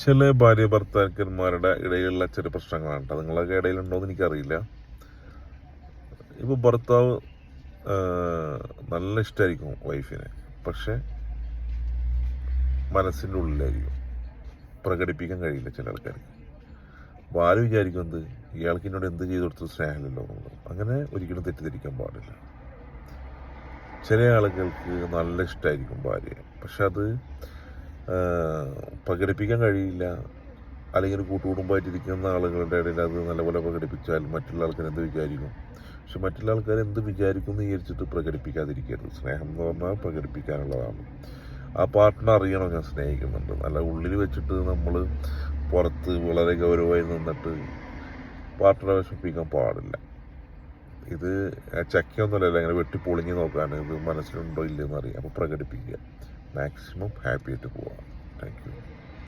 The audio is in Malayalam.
ചില ഭാര്യ ഭർത്താക്കന്മാരുടെ ഇടയിലുള്ള ചെറിയ പ്രശ്നങ്ങളാണ് കേട്ടോ. നിങ്ങളൊക്കെ ഇടയിലുണ്ടോയെന്ന് എനിക്കറിയില്ല. ഇപ്പോൾ ഭർത്താവ് നല്ല ഇഷ്ടമായിരിക്കും വൈഫിനെ, പക്ഷെ മനസ്സിൻ്റെ ഉള്ളിലായിരിക്കും, പ്രകടിപ്പിക്കാൻ കഴിയില്ല ചില ആൾക്കാർക്ക്. ഭാര്യ വിചാരിക്കും എന്ത്, ഇയാൾക്ക് എന്നോട് എന്ത് ചെയ്തു കൊടുത്ത് സ്നേഹമില്ലല്ലോ എന്നുള്ളത്. അങ്ങനെ ഒരിക്കലും തെറ്റിദ്ധരിക്കാൻ പാടില്ല. ചില ആളുകൾക്ക് നല്ല ഇഷ്ടമായിരിക്കും ഭാര്യയെ, പക്ഷെ അത് പ്രകടിപ്പിക്കാൻ കഴിയില്ല. അല്ലെങ്കിൽ ഒരു കൂട്ടുകുടുംബമായിട്ടിരിക്കുന്ന ആളുകളുടെ ഇടയിൽ അത് നല്ലപോലെ പ്രകടിപ്പിച്ചാൽ മറ്റുള്ള ആൾക്കാർ എന്ത് വിചാരിക്കും. പക്ഷെ മറ്റുള്ള ആൾക്കാർ എന്ത് വിചാരിക്കും എന്ന് വിചാരിച്ചിട്ട് പ്രകടിപ്പിക്കാതിരിക്കരുത്. സ്നേഹം എന്ന് പറഞ്ഞാൽ പ്രകടിപ്പിക്കാനുള്ളതാണ്. ആ പാർട്ട്ണർ അറിയണം ഞാൻ സ്നേഹിക്കുന്നുണ്ട്. നല്ല ഉള്ളിൽ വെച്ചിട്ട് നമ്മൾ പുറത്ത് വളരെ ഗൗരവമായി നിന്നിട്ട് പാർട്ട്ണറെ വിഷമിപ്പിക്കാൻ പാടില്ല. ഇത് ചക്കയൊന്നുമല്ല ഇങ്ങനെ വെട്ടിപ്പൊളിഞ്ഞ് നോക്കാൻ, ഇത് മനസ്സിലുണ്ടോ ഇല്ലെന്ന് അറിയാം. അപ്പോൾ പ്രകടിപ്പിക്കുക, മാക്സിമം ഹാപ്പി ആയിട്ട് പോവാം.